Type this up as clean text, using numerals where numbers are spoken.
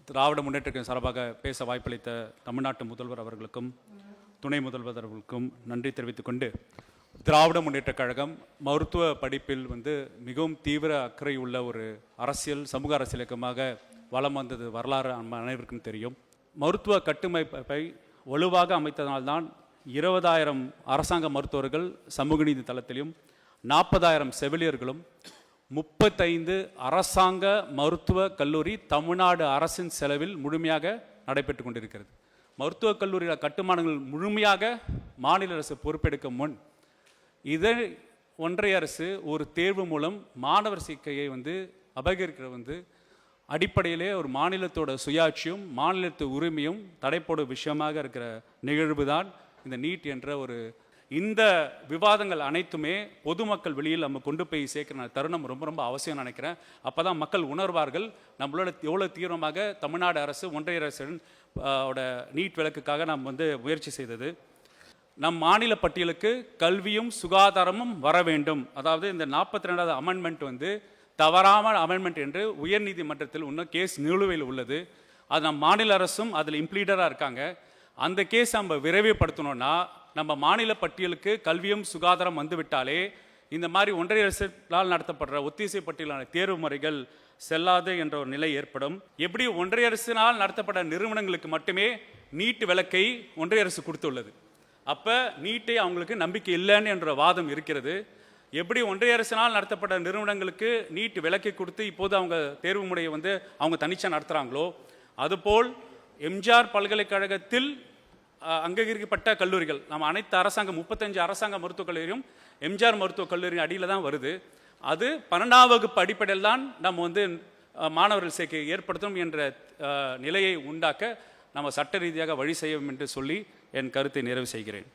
திராவிட முன்னேற்றத்தின் சார்பாக பேச வாய்ப்பளித்த தமிழ்நாட்டு முதல்வர் அவர்களுக்கும் துணை முதல்வர் அவர்களுக்கும் நன்றி தெரிவித்துக் கொண்டு, திராவிட முன்னேற்றக் கழகம் மருத்துவ படிப்பில் மிகவும் தீவிர அக்கறை உள்ள ஒரு சமூக அரசியல் இயக்கமாக வலம் வந்தது வரலாறு நம்ம அனைவருக்கும் தெரியும். மருத்துவ கட்டமைப்பை வலுவாக அமைத்ததால்தான் 20,000 அரசாங்க மருத்துவர்கள் சமூக நீதி தளத்திலும் 40,000 செவிலியர்களும் 35 அரசாங்க மருத்துவ கல்லூரி தமிழ்நாடு அரசின் செலவில் முழுமையாக நடைபெற்று கொண்டிருக்கிறது. மருத்துவக் கல்லூரியில் கட்டுமானங்கள் முழுமையாக மாநில அரசு பொறுப்பெடுக்க முன் இதை ஒன்றிய அரசு ஒரு தேர்வு மூலம் மாணவர் சேர்க்கையை அபகரிக்கிற அடிப்படையிலே ஒரு மாநிலத்தோட சுயாட்சியும் மாநிலத்து உரிமையும் தடைப்படும் விஷயமாக இருக்கிற நிகழ்வு தான் இந்த நீட் என்ற இந்த விவாதங்கள் அனைத்துமே பொதுமக்கள் வெளியில் நம்ம கொண்டு போய் சேர்க்கிற தருணம் ரொம்ப ரொம்ப அவசியம் நினைக்கிறேன். அப்போ தான் மக்கள் உணர்வார்கள் நம்மளோட எவ்வளோ தீவிரமாக தமிழ்நாடு அரசு ஒன்றிய அரசின் நீட் விலக்குக்காக நாம் முயற்சி செய்தது. நம் மாநில பட்டியலுக்கு கல்வியும் சுகாதாரமும் வர வேண்டும். அதாவது இந்த 42வது அமெண்ட்மெண்ட் தவறாமல் அமெண்ட்மெண்ட் என்று உயர்நீதிமன்றத்தில் இன்னும் கேஸ் நிலுவையில் உள்ளது. அது நம் மாநில அரசும் அதில் இம்ப்ளீடராக இருக்காங்க. அந்த கேஸ் நம்ம விரைவுபடுத்தணும்னா நம்ம மாநில பட்டியலுக்கு கல்வியும் சுகாதாரம் வந்துவிட்டாலே இந்த மாதிரி ஒன்றிய அரசால் நடத்தப்படுற ஒத்திசை பட்டியலான தேர்வு முறைகள் செல்லாது என்ற ஒரு நிலை ஏற்படும். எப்படி ஒன்றிய அரசினால் நடத்தப்பட்ட நிறுவனங்களுக்கு மட்டுமே நீட் விலக்கை ஒன்றிய அரசு கொடுத்துள்ளது, அப்போ நீட்டை அவங்களுக்கு நம்பிக்கை இல்லைன்னு என்ற வாதம் இருக்கிறது. எப்படி ஒன்றிய அரசினால் நடத்தப்பட்ட நிறுவனங்களுக்கு நீட் விலக்கை கொடுத்து இப்போது அவங்க தேர்வு முறையை அவங்க தனிச்சா நடத்துகிறாங்களோ, அதுபோல் எம்ஜிஆர் பல்கலைக்கழகத்தில் அங்கீகரிக்கப்பட்ட கல்லூரிகள் நம்ம அனைத்து 35 அரசாங்க மருத்துவக் கல்லூரியும் எம்ஜிஆர் மருத்துவக் கல்லூரியின் அடியில் தான் வருது. அது 12ஆம் வகுப்பு அடிப்படையில் தான் நம்ம மாணவர்கள் சேர்க்கை ஏற்படுத்தும் என்ற நிலையை உண்டாக்க நம்ம சட்ட ரீதியாக வழி செய்யும் என்று சொல்லி என் கருத்தை நிறைவு செய்கிறேன்.